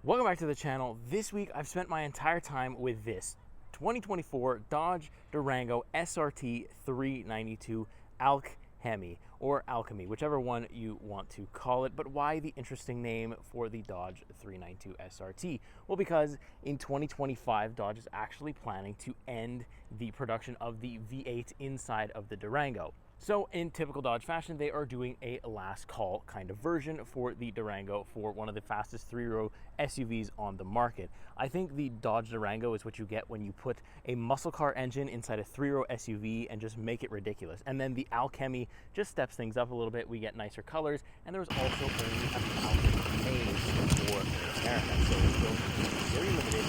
Welcome back to the channel. This week I've spent my entire time with this 2024 Dodge Durango SRT 392 AlcHEMI, or AlcHEMI, whichever one you want to call it. But why the interesting name for the Dodge 392 SRT? Well, because in 2025 Dodge is actually planning to end the production of the V8 inside of the Durango. So in typical Dodge fashion, they are doing a last call kind of version for the Durango, for one of the fastest three-row SUVs on the market. I think the Dodge Durango is what you get when you put a muscle car engine inside a three-row SUV and just make it ridiculous. And then the AlcHEMI just steps things up a little bit. We get nicer colors, and there was also only a thousand made for America, so it's going to be very limited.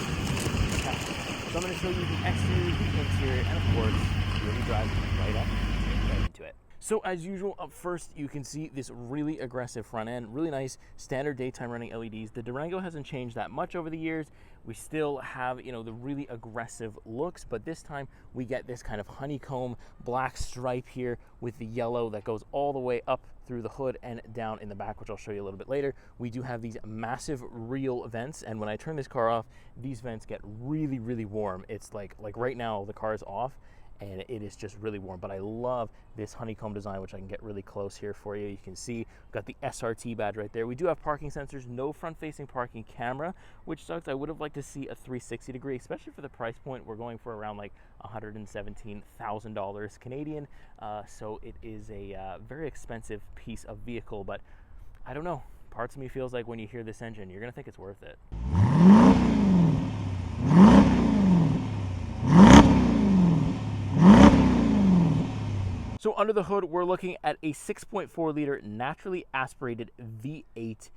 So I'm going to show you the exterior, the interior, and of course, really drive right up. Into it. So as usual, up first you can see this really aggressive front end, really nice standard daytime running LEDs. The Durango hasn't changed that much over the years. We still have, the really aggressive looks, but this time we get this kind of honeycomb black stripe here with the yellow that goes all the way up through the hood and down in the back, which I'll show you a little bit later. We do have these massive real vents, and when I turn this car off, these vents get really, really warm. It's like right now the car is off and it is just really warm, but I love this honeycomb design, which I can get really close here for you. You can see we've got the SRT badge right there. We do have parking sensors, no front-facing parking camera, which sucks. I would have liked to see a 360 degree, especially for the price point. We're going for around like $117,000 Canadian, so it is a very expensive piece of vehicle, but I don't know. Parts of me feels like when you hear this engine, you're gonna think it's worth it. So under the hood, we're looking at a 6.4 liter naturally aspirated V8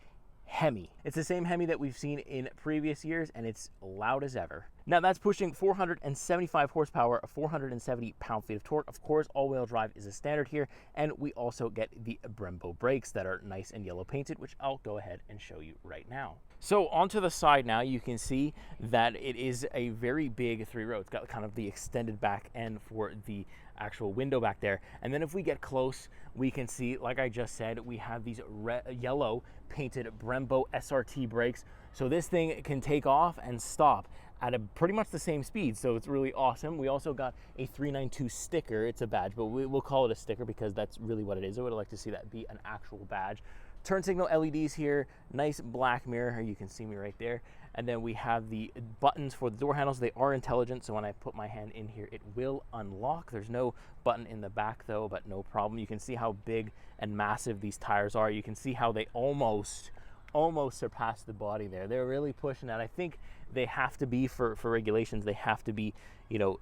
Hemi. It's the same Hemi that we've seen in previous years, and it's loud as ever. Now that's pushing 475 horsepower, 470 pound-feet of torque. Of course, all-wheel drive is a standard here, and we also get the Brembo brakes that are nice and yellow painted, which I'll go ahead and show you right now. So onto the side now, you can see that it is a very big three-row. It's got kind of the extended back end for the actual window back there. And then if we get close, we can see, like I just said, we have these yellow painted Brembo SRT brakes. So this thing can take off and stop at a pretty much the same speed, so it's really awesome. We also got a 392 sticker. It's a badge, but we'll call it a sticker because that's really what it is. I would like to see that be an actual badge. Turn signal LEDs here, nice black mirror, you can see me right there. And then we have the buttons for the door handles. They are intelligent, so when I put my hand in here, it will unlock. There's no button in the back though, but no problem. You can see how big and massive these tires are. You can see how they almost surpass the body there. They're really pushing that. I think they have to be, for regulations, they have to be,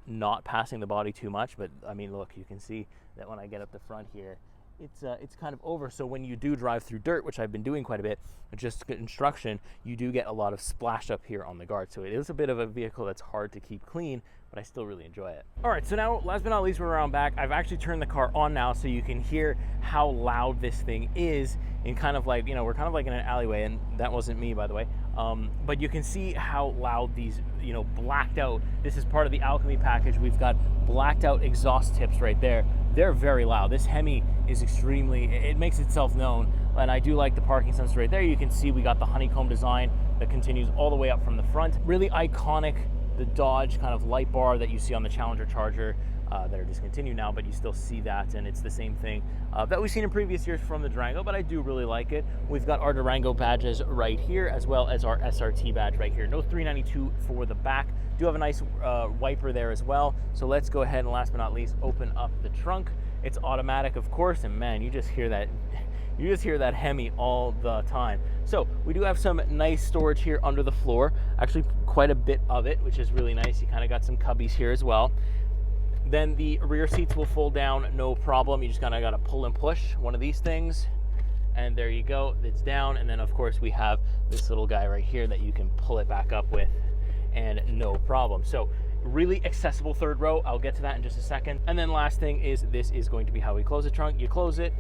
not passing the body too much. But I mean, look, you can see that when I get up the front here, it's kind of over. So when you do drive through dirt, which I've been doing quite a bit, just construction, you do get a lot of splash up here on the guard. So it is a bit of a vehicle that's hard to keep clean, but I still really enjoy it. All right, so now last but not least, we're around back. I've actually turned the car on now so you can hear how loud this thing is in kind of like, we're kind of like in an alleyway, and that wasn't me, by the way. But you can see how loud these, blacked out, this is part of the AlcHEMI package. We've got blacked out exhaust tips right there. They're very loud. This Hemi is extremely, it makes itself known. And I do like the parking sensor right there. You can see we got the honeycomb design that continues all the way up from the front. Really iconic, the Dodge kind of light bar that you see on the Challenger Charger that are discontinued now, but you still see that, and it's the same thing that we've seen in previous years from the Durango, but I do really like it. We've got our Durango badges right here, as well as our SRT badge right here. No 392 for the back. Do have a nice wiper there as well. So let's go ahead and last but not least, open up the trunk. It's automatic, of course, and man, you just hear that. You just hear that Hemi all the time. So we do have some nice storage here under the floor, actually quite a bit of it, which is really nice. You kind of got some cubbies here as well. Then the rear seats will fold down, no problem. You just kind of got to pull and push one of these things, and there you go, it's down. And then of course we have this little guy right here that you can pull it back up with, and no problem. So really accessible third row. I'll get to that in just a second. And then last thing is, this is going to be how we close the trunk. You close it,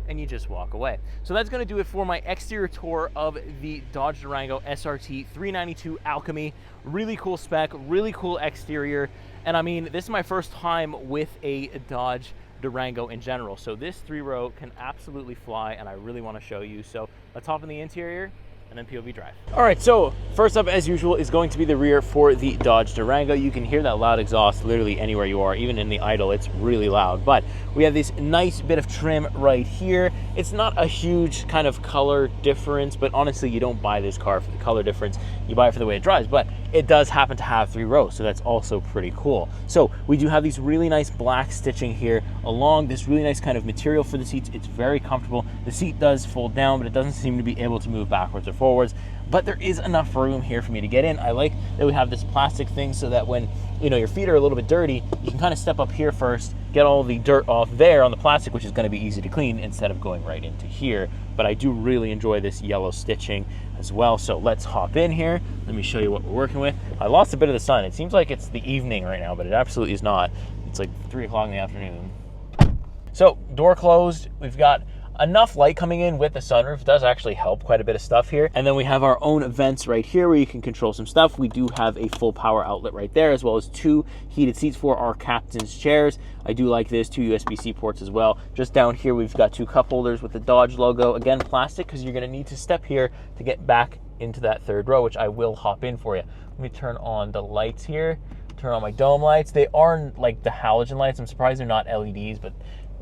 and you just walk away. So that's going to do it for my exterior tour of the Dodge Durango SRT 392 AlcHEMI. Really cool spec, really cool exterior. And I mean, this is my first time with a Dodge Durango in general. So this three-row can absolutely fly, and I really want to show you. So let's hop in the interior and then POV drive. All right, so first up, as usual, is going to be the rear for the Dodge Durango. You can hear that loud exhaust literally anywhere you are, even in the idle, it's really loud. But we have this nice bit of trim right here. It's not a huge kind of color difference, but honestly, you don't buy this car for the color difference. You buy it for the way it drives, but it does happen to have 3 rows, so that's also pretty cool. So we do have these really nice black stitching here along this really nice kind of material for the seats. It's very comfortable. The seat does fold down, but it doesn't seem to be able to move backwards or forwards, but there is enough room here for me to get in. I like that we have this plastic thing so that when, you know, your feet are a little bit dirty, you can kind of step up here first, get all the dirt off there on the plastic, which is going to be easy to clean instead of going right into here. But I do really enjoy this yellow stitching as well. So let's hop in here. Let me show you what we're working with. I lost a bit of the sun. It seems like it's the evening right now, but it absolutely is not. It's like 3 o'clock in the afternoon. So door closed. We've got enough light coming in with the sunroof. It does actually help quite a bit of stuff here. And then we have our own vents right here where you can control some stuff. We do have a full power outlet right there, as well as 2 heated seats for our captain's chairs. I do like this, 2 USB-C ports as well. Just down here, we've got 2 cup holders with the Dodge logo. Again, plastic, because you're gonna need to step here to get back into that 3rd row, which I will hop in for you. Let me turn on the lights here. Turn on my dome lights. They are like the halogen lights. I'm surprised they're not LEDs, but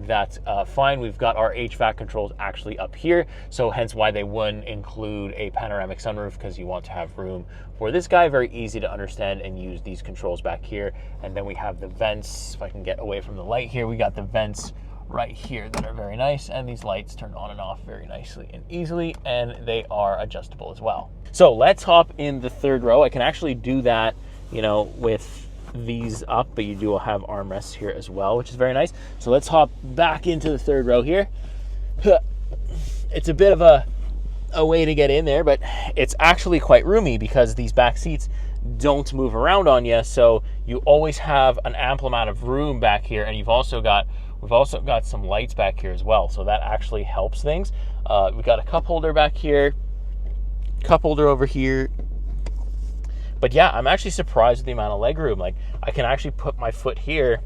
that's fine. We've got our HVAC controls actually up here, so hence why they wouldn't include a panoramic sunroof, because you want to have room for this guy. Very easy to understand and use these controls back here. And then we have the vents. If I can get away from the light here, we got the vents right here that are very nice, and these lights turn on and off very nicely and easily, and they are adjustable as well. So let's hop in the 3rd row. I can actually do that, you know, with these up, but you do have armrests here as well, which is very nice. So let's hop back into the 3rd row here. It's a bit of a way to get in there, but it's actually quite roomy because these back seats don't move around on you, so you always have an ample amount of room back here. And we've also got some lights back here as well, so that actually helps things. We've got a cup holder back here, cup holder over here. But yeah, I'm actually surprised with the amount of leg room. Like, I can actually put my foot here,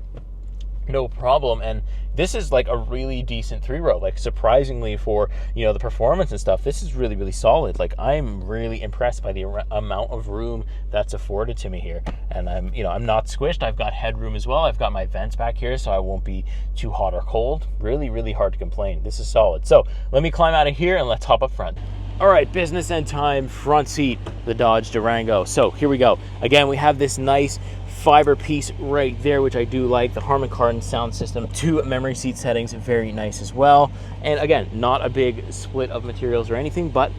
no problem. And this is like a really decent 3-row. Like, surprisingly for, you know, the performance and stuff, this is really, really solid. Like, I'm really impressed by the amount of room that's afforded to me here. And I'm not squished. I've got headroom as well. I've got my vents back here, so I won't be too hot or cold. Really, really hard to complain. This is solid. So let me climb out of here and let's hop up front. All right, business end time, front seat, the Dodge Durango. So here we go. Again, we have this nice fiber piece right there, which I do like. The Harman Kardon sound system, 2 memory seat settings, very nice as well. And again, not a big split of materials or anything, but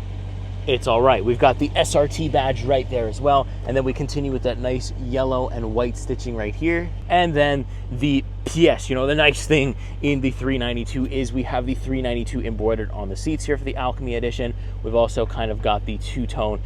it's all right. We've got the SRT badge right there as well. And then we continue with that nice yellow and white stitching right here. And then the PS, you know, the nice thing in the 392 is we have the 392 embroidered on the seats here for the AlcHEMI edition. We've also kind of got the 2-tone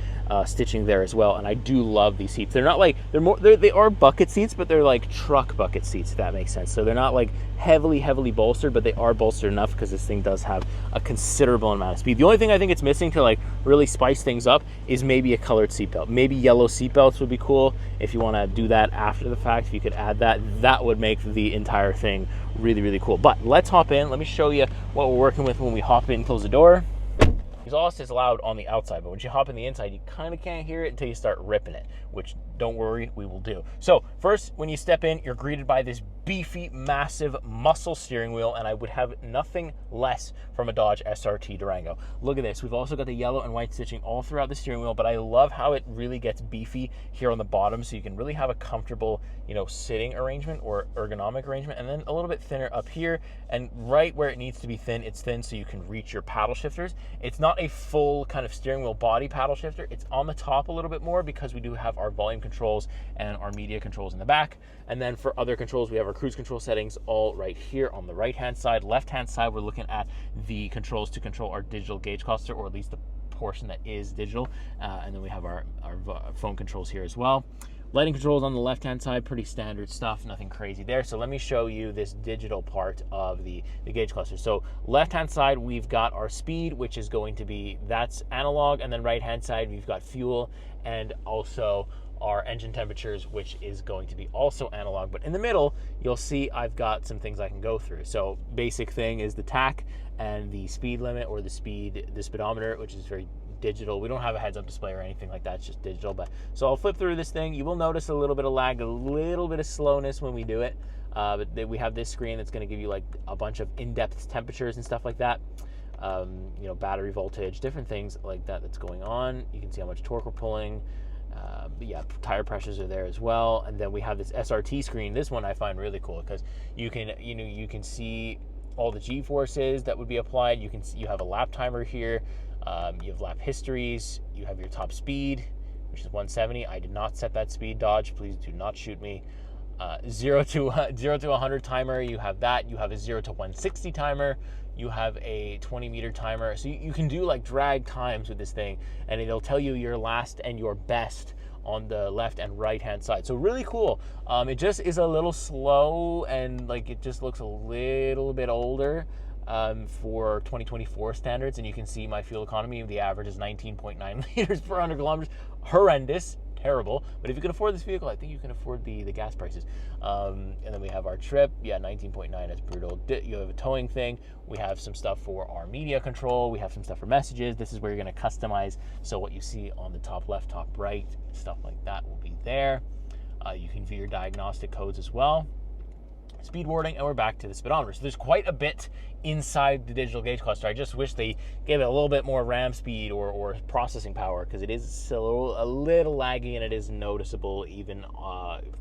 stitching there as well, and I do love these seats. They're not like, they are bucket seats, but they're like truck bucket seats, if that makes sense. So they're not like heavily bolstered, but they are bolstered enough because this thing does have a considerable amount of speed. The only thing I think it's missing to like really spice things up is maybe a colored seatbelt. Maybe yellow seatbelts would be cool. If you want to do that after the fact, if you could add that, that would make the entire thing really, really cool. But let's hop in. Let me show you what we're working with when we hop in, close the door. Exhaust is loud on the outside, but once you hop in the inside, you kind of can't hear it until you start ripping it, which, don't worry, we will do. So first, when you step in, you're greeted by this beefy, massive muscle steering wheel, and I would have nothing less from a Dodge SRT Durango. Look at this. We've also got the yellow and white stitching all throughout the steering wheel, but I love how it really gets beefy here on the bottom, so you can really have a comfortable, you know, sitting arrangement or ergonomic arrangement, and then a little bit thinner up here, and right where it needs to be thin, it's thin so you can reach your paddle shifters. It's not a full kind of steering wheel body paddle shifter. It's on the top a little bit more because we do have our volume controls and our media controls in the back. And then for other controls, we have our cruise control settings all right here on the right-hand side. Left-hand side, we're looking at the controls to control our digital gauge cluster, or at least the portion that is digital. And then we have our phone controls here as well. Lighting controls on the left-hand side, pretty standard stuff, nothing crazy there. So let me show you this digital part of the gauge cluster. So left-hand side, we've got our speed, which is going to be, that's analog, and then right-hand side, we've got fuel, and also our engine temperatures, which is going to be also analog. But in the middle, you'll see I've got some things I can go through. So basic thing is the tach and the speed limit, or the speedometer, which is very digital. We don't have a heads-up display or anything like that. It's just digital. But so I'll flip through this thing. You will notice a little bit of lag, a little bit of slowness when we do it. But we have this screen that's going to give you like a bunch of in-depth temperatures and stuff like that. You know, battery voltage, different things like that that's going on. You can see how much torque we're pulling. But yeah, tire pressures are there as well. And then we have this SRT screen. This one I find really cool because you can see all the G-forces that would be applied. You have a lap timer here. You have lap histories. You have your top speed, which is 170. I did not set that speed, Dodge. Please do not shoot me. 0 to 100 timer. You have that. You have a 0 to 160 timer. You have a 20-meter timer. So you can do like drag times with this thing, and it'll tell you your last and your best on the left and right hand side. So really cool. It just is a little slow, and like it just looks a little bit older for 2024 standards. And you can see my fuel economy. The average is 19.9 liters per 100 kilometers. Horrendous. Terrible. But if you can afford this vehicle, I think you can afford the gas prices. And then we have our trip. Yeah, 19.9 is brutal. You have a towing thing. We have some stuff for our media control. We have some stuff for messages. This is where you're going to customize. So what you see on the top left, top right, stuff like that will be there. You can view your diagnostic codes as well. Speed warning, and we're back to the speedometer. So there's quite a bit inside the digital gauge cluster. I just wish they gave it a little bit more RAM speed or processing power, because it is still a little laggy, and it is noticeable even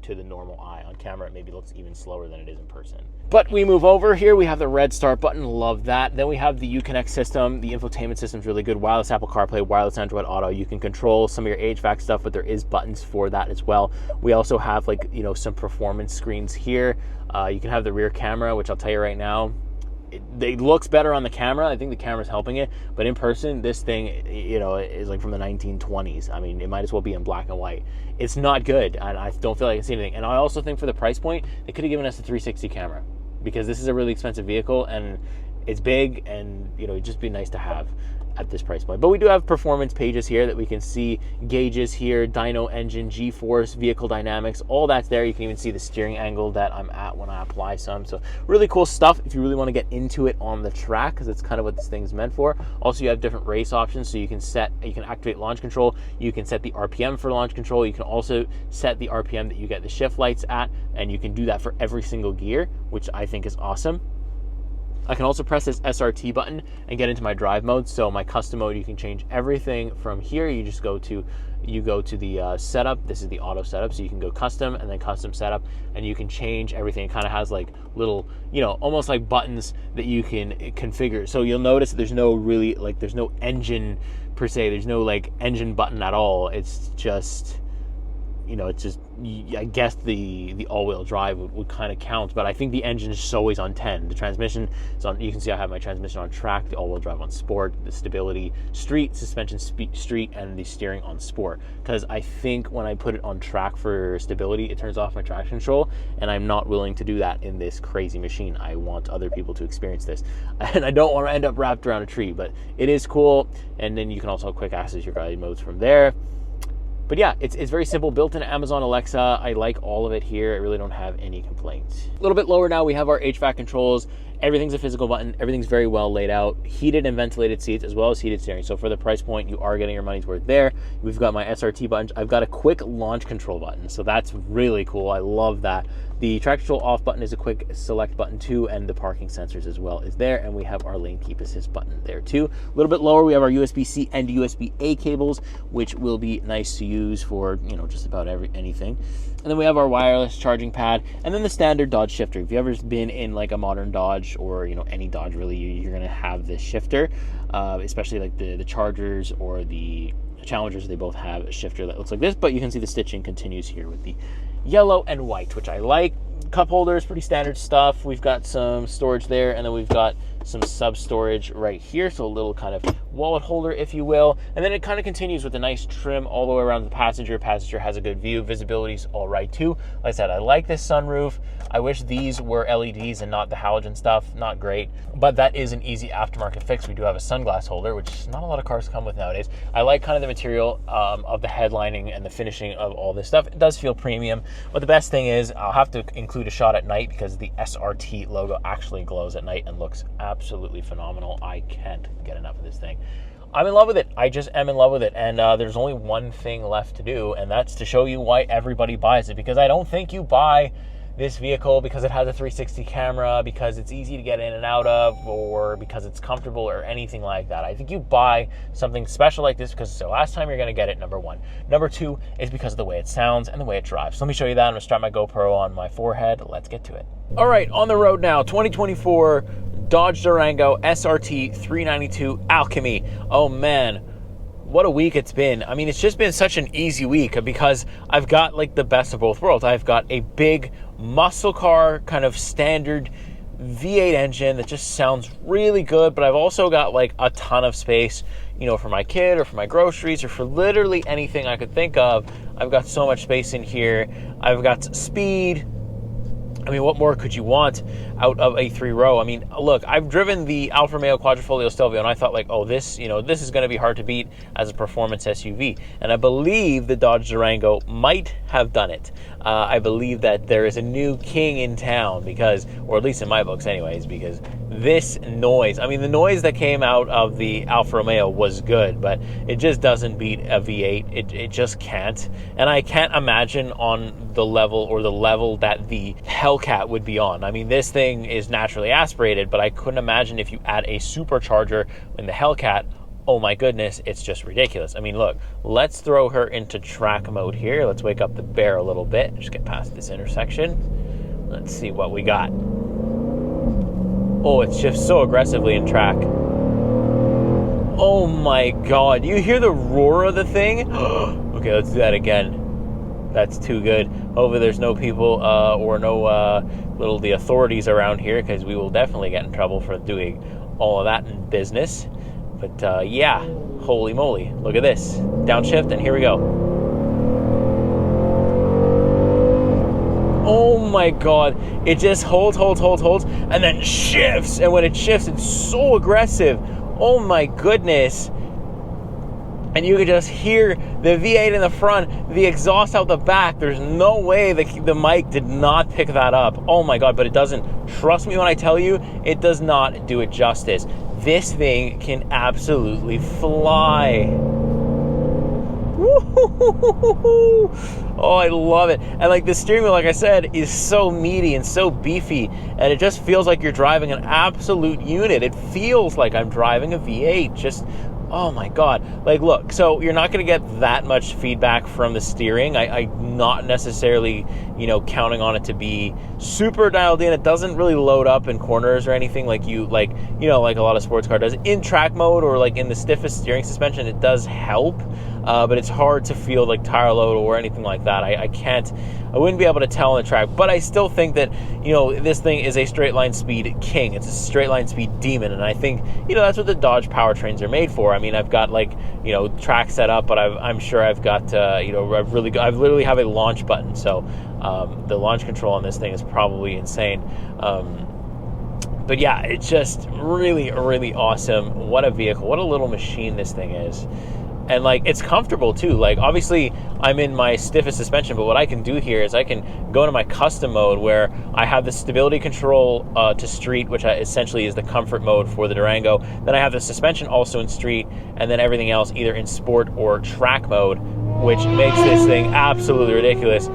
to the normal eye. On camera, it maybe looks even slower than it is in person. But we move over here. We have the red start button. Love that. Then we have the Uconnect system. The infotainment system is really good. Wireless Apple CarPlay, wireless Android Auto. You can control some of your HVAC stuff, but there is buttons for that as well. We also have like, you know, some performance screens here. You can have the rear camera, which I'll tell you right now, it looks better on the camera. I think the camera's helping it, but in person, this thing, you know, is like from the 1920s. I mean, it might as well be in black and white. It's not good, and I don't feel like I can see anything. And I also think for the price point, they could have given us a 360 camera, because this is a really expensive vehicle, and it's big, and, you know, it'd just be nice to have at this price point. But we do have performance pages here that we can see gauges here, dyno engine, G-force, vehicle dynamics, all that's there. You can even see the steering angle that I'm at when I apply some. So really cool stuff if you really want to get into it on the track, because it's kind of what this thing's meant for. Also, you have different race options, so you can activate launch control. You can set the RPM for launch control. You can also set the RPM that you get the shift lights at, and you can do that for every single gear, which I think is awesome. I can also press this SRT button and get into my drive mode. So my custom mode, you can change everything from here. You just go to the setup. This is the auto setup, so you can go custom and then custom setup, and you can change everything. It kind of has like little, you know, almost like buttons that you can configure. So you'll notice that there's no engine per se. There's no like engine button at all. It's just, you know, it's just, I guess the all-wheel drive would kind of count, but I think the engine is always on 10. The transmission is on, you can see I have my transmission on track, the all-wheel drive on sport, the stability street, suspension street, and the steering on sport. Because I think when I put it on track for stability, it turns off my traction control, and I'm not willing to do that in this crazy machine. I want other people to experience this, and I don't want to end up wrapped around a tree, but it is cool. And then you can also quick access your guide modes from there. But yeah, it's very simple, built into Amazon Alexa. I like all of it here. I really don't have any complaints. A little bit lower now, we have our HVAC controls. Everything's a physical button. Everything's very well laid out. Heated and ventilated seats, as well as heated steering. So for the price point, you are getting your money's worth there. We've got my SRT buttons. I've got a quick launch control button, so that's really cool. I love that. The traction control off button is a quick select button too, and the parking sensors as well is there. And we have our lane keep assist button there too. A little bit lower, we have our USB-C and USB-A cables, which will be nice to use for, you know, just about anything. And then we have our wireless charging pad, and then the standard Dodge shifter. If you've ever been in like a modern Dodge, or, you know, any Dodge really, you're gonna have this shifter, especially like the Chargers or the Challengers. They both have a shifter that looks like this, but you can see the stitching continues here with the yellow and white, which I like. Cup holders, pretty standard stuff. We've got some storage there, and then we've got some sub storage right here, so a little kind of wallet holder, if you will. And then it kind of continues with a nice trim all the way around the passenger. Passenger has a good view. Visibility's all right too. Like I said, I like this sunroof. I wish these were LEDs and not the halogen stuff. Not great, but that is an easy aftermarket fix. We do have a sunglass holder, which not a lot of cars come with nowadays. I like kind of the material of the headlining and the finishing of all this stuff. It does feel premium, but the best thing is I'll have to include a shot at night, because the SRT logo actually glows at night and looks absolutely phenomenal. I can't get enough of this thing. I'm in love with it. I just am in love with it. And there's only one thing left to do, and that's to show you why everybody buys it. Because I don't think you buy this vehicle because it has a 360 camera, because it's easy to get in and out of, or because it's comfortable or anything like that. I think you buy something special like this because it's the last time you're going to get it, number one. Number two is because of the way it sounds and the way it drives. So let me show you that. I'm going to strap my GoPro on my forehead. Let's get to it. All right, on the road now, 2024 Dodge Durango SRT 392 AlcHEMI. Oh man, what a week it's been. I mean, it's just been such an easy week because I've got like the best of both worlds. I've got a big muscle car kind of standard V8 engine that just sounds really good, but I've also got like a ton of space, you know, for my kid or for my groceries or for literally anything I could think of. I've got so much space in here. I've got speed. I mean, what more could you want out of a 3-row? I mean, look, I've driven the Alfa Romeo Quadrifoglio Stelvio, and I thought like, oh, this is going to be hard to beat as a performance SUV. And I believe the Dodge Durango might have done it. I believe that there is a new king in town because, or at least in my books anyways, because this noise, I mean, the noise that came out of the Alfa Romeo was good, but it just doesn't beat a V8. It just can't. And I can't imagine on the level that the Hell Cat would be on. I mean, this thing is naturally aspirated, but I couldn't imagine if you add a supercharger in the Hell Cat. Oh my goodness, it's just ridiculous. I mean, look, let's throw her into track mode here. Let's wake up the bear a little bit. Just get past this intersection. Let's see what we got. Oh, it shifts so aggressively in track. Oh my God, you hear the roar of the thing? Okay, let's do that again. That's too good. Hopefully there's no people or no the authorities around here, because we will definitely get in trouble for doing all of that in business. But yeah, holy moly, look at this. Downshift, and here we go. Oh my God, it just holds, and then shifts. And when it shifts, it's so aggressive. Oh my goodness. And you can just hear the V8 in the front, the exhaust out the back. There's no way the mic did not pick that up. Oh my God, but it doesn't. Trust me when I tell you, it does not do it justice. This thing can absolutely fly. Woo-hoo-hoo-hoo-hoo. Oh, I love it. And like the steering wheel, like I said, is so meaty and so beefy, and it just feels like you're driving an absolute unit. It feels like I'm driving a V8. Just, oh my God. Like, look, so you're not going to get that much feedback from the steering. I'm not necessarily, counting on it to be super dialed in. It doesn't really load up in corners or anything like like a lot of sports car does. In track mode or like in the stiffest steering suspension, it does help. But it's hard to feel like tire load or anything like that. I wouldn't be able to tell on the track, but I still think that, this thing is a straight line speed king. It's a straight line speed demon. And I think, that's what the Dodge powertrains are made for. I mean, I've got track set up, but I'm sure I've got, I literally have a launch button. So, the launch control on this thing is probably insane. But yeah, it's just really, really awesome. What a vehicle, what a little machine this thing is. And it's comfortable too. Like, obviously I'm in my stiffest suspension, but what I can do here is I can go into my custom mode where I have the stability control to street, which essentially is the comfort mode for the Durango. Then I have the suspension also in street, and then everything else either in sport or track mode, which makes this thing absolutely ridiculous.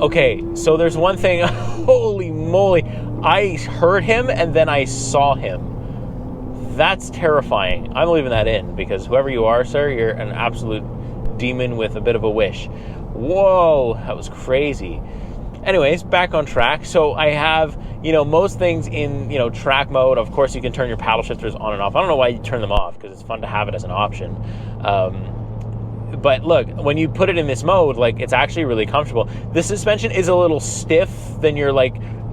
Okay, so there's one thing, holy moly, I heard him and then I saw him. That's terrifying. I'm leaving that in because whoever you are, sir, you're an absolute demon with a bit of a wish. Whoa, that was crazy. Anyways, back on track. So I have, most things in, track mode. Of course, you can turn your paddle shifters on and off. I don't know why you turn them off because it's fun to have it as an option. But look, when you put it in this mode, it's actually really comfortable. The suspension is a little stiff than your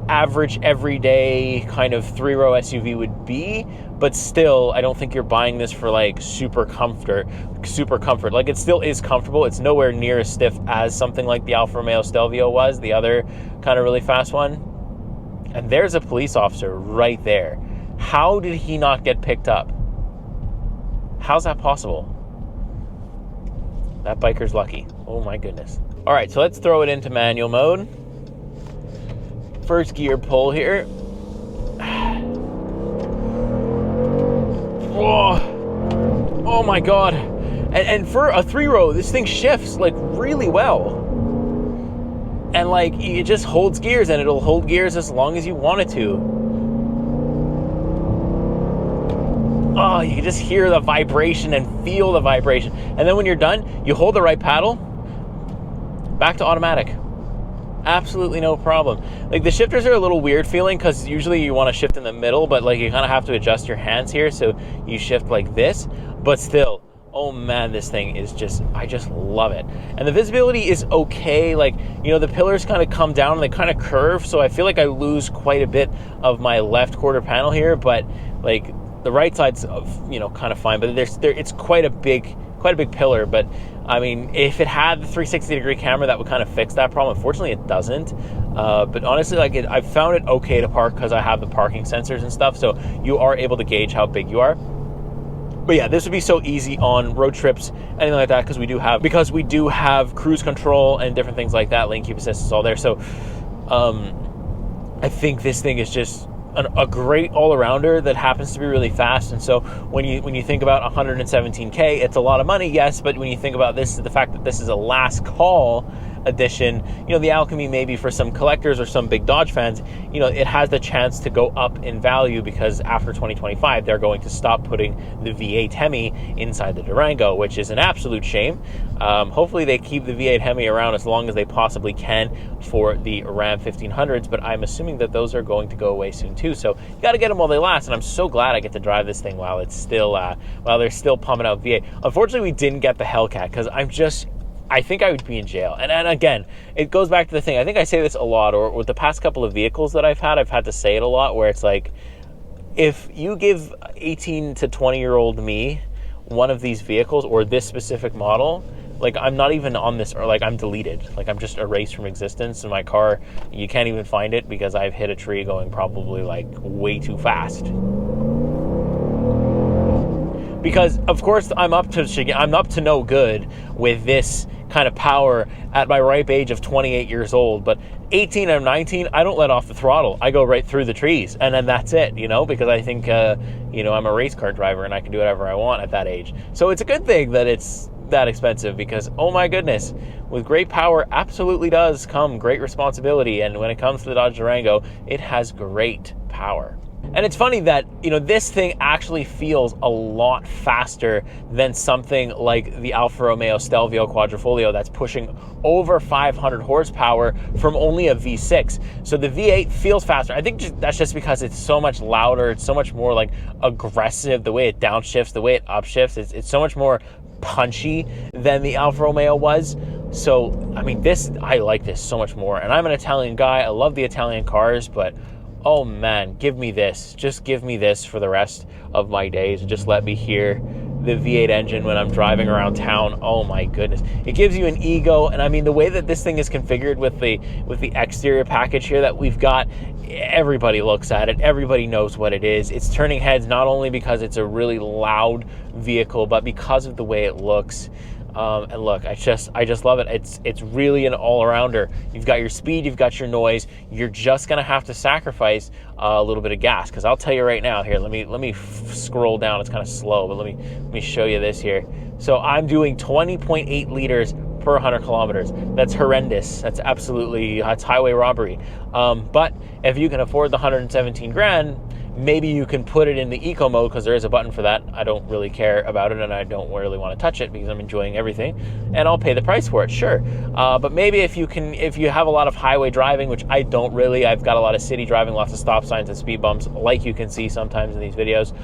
average everyday kind of 3-row SUV would be, but still I don't think you're buying this for super comfort. It still is comfortable. It's nowhere near as stiff as something like the Alfa Romeo Stelvio was, the other kind of really fast one. And there's a police officer right there. How did he not get picked up? How's that possible? That biker's lucky. Oh my goodness. All right, so let's throw it into manual mode. First gear pull here. Oh my God. And for a 3-row, this thing shifts like really well. And like, it just holds gears, and it'll hold gears as long as you want it to. Oh, you can just hear the vibration and feel the vibration. And then when you're done, you hold the right paddle, back to automatic. Absolutely no problem. Like, the shifters are a little weird feeling, because usually you want to shift in the middle, but like you kind of have to adjust your hands here, so you shift like this. But still, oh man, this thing is just, I just love it. And the visibility is okay. Like, you know, the pillars kind of come down and they kind of curve, so I feel like I lose quite a bit of my left quarter panel here, but like the right side's, you know, kind of fine. But it's quite a big pillar. But I mean, if it had the 360-degree camera, that would kind of fix that problem. Unfortunately, it doesn't. But honestly, like, I found it okay to park because I have the parking sensors and stuff, so you are able to gauge how big you are. But yeah, this would be so easy on road trips, anything like that, because we do have cruise control and different things like that. Lane keep assist is all there. So I think this thing is just a great all-arounder that happens to be really fast. And so when you think about 117K, it's a lot of money, yes, but when you think about this, the fact that this is a last call edition, you know, the AlcHEMI maybe for some collectors or some big Dodge fans, you know, it has the chance to go up in value, because after 2025 they're going to stop putting the V8 Hemi inside the Durango, which is an absolute shame. Hopefully they keep the V8 Hemi around as long as they possibly can for the Ram 1500s, but I'm assuming that those are going to go away soon too. So you got to get them while they last, and I'm so glad I get to drive this thing while it's still while they're still pumping out V8. Unfortunately, we didn't get the Hell Cat, because I think I would be in jail. And again, it goes back to the thing. I think I say this a lot, or with the past couple of vehicles that I've had to say it a lot, where it's like, if you give 18 to 20-year-old me one of these vehicles or this specific model, like, I'm not even on this, or like, I'm deleted. Like, I'm just erased from existence. In my car, you can't even find it because I've hit a tree going probably like way too fast. Because of course I'm up to no good with this kind of power at my ripe age of 28 years old. But 18 and 19, I don't let off the throttle. I go right through the trees, and then that's it, you know, because I think, you know, I'm a race car driver and I can do whatever I want at that age. So it's a good thing that it's that expensive, because, oh my goodness, with great power absolutely does come great responsibility. And when it comes to the Dodge Durango, it has great power. And it's funny that, you know, this thing actually feels a lot faster than something like the Alfa Romeo Stelvio Quadrifoglio that's pushing over 500 horsepower from only a V6. So the V8 feels faster. I think that's just because it's so much louder. It's so much more like aggressive, the way it downshifts, the way it upshifts. It's so much more punchy than the Alfa Romeo was. So, I mean, I like this so much more. And I'm an Italian guy. I love the Italian cars, but oh man, give me this. Just give me this for the rest of my days, and just let me hear the V8 engine when I'm driving around town. Oh my goodness. It gives you an ego. And I mean, the way that this thing is configured with the exterior package here that we've got, everybody looks at it. Everybody knows what it is. It's turning heads not only because it's a really loud vehicle, but because of the way it looks. And look, I just love it. It's really an all-arounder. You've got your speed, you've got your noise. You're just gonna have to sacrifice a little bit of gas, because I'll tell you right now. Here, let me scroll down. It's kind of slow, but let me show you this here. So I'm doing 20.8 liters per 100 kilometers. That's horrendous. That's highway robbery. But if you can afford the 117 grand, maybe you can put it in the eco mode, because there is a button for that. I don't really care about it, and I don't really want to touch it because I'm enjoying everything, and I'll pay the price for it, sure. But maybe if you have a lot of highway driving, which I don't really. I've got a lot of city driving, lots of stop signs and speed bumps, like you can see sometimes in these videos.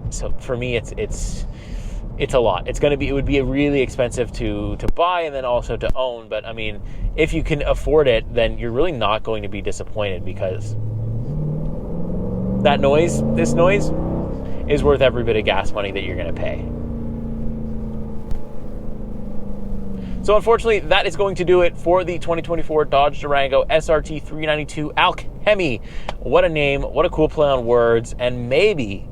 So for me, it's a lot. It would be really expensive to buy and then also to own. But I mean, if you can afford it, then you're really not going to be disappointed, because this noise is worth every bit of gas money that you're going to pay. So unfortunately, that is going to do it for the 2024 Dodge Durango SRT 392 AlcHEMI. What a name, what a cool play on words, and maybe,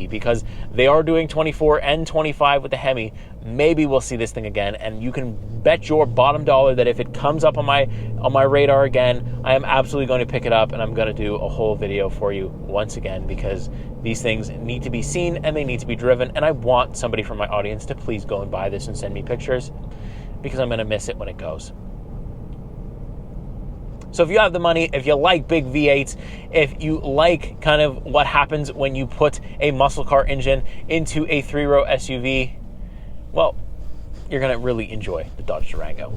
because they are doing 24 and 25 with the Hemi, maybe we'll see this thing again, and you can bet your bottom dollar that if it comes up on my radar again, I am absolutely going to pick it up, and I'm going to do a whole video for you once again, because these things need to be seen and they need to be driven, and I want somebody from my audience to please go and buy this and send me pictures, because I'm going to miss it when it goes. So if you have the money, if you like big V8s, if you like kind of what happens when you put a muscle car engine into a 3-row SUV, well, you're going to really enjoy the Dodge Durango.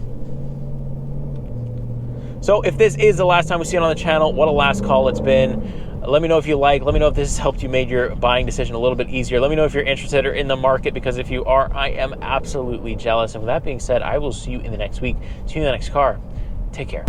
So if this is the last time we see it on the channel, what a last call it's been. Let me know if you like. Let me know if this has helped you make your buying decision a little bit easier. Let me know if you're interested or in the market, because if you are, I am absolutely jealous. And with that being said, I will see you in the next week. See you in the next car. Take care.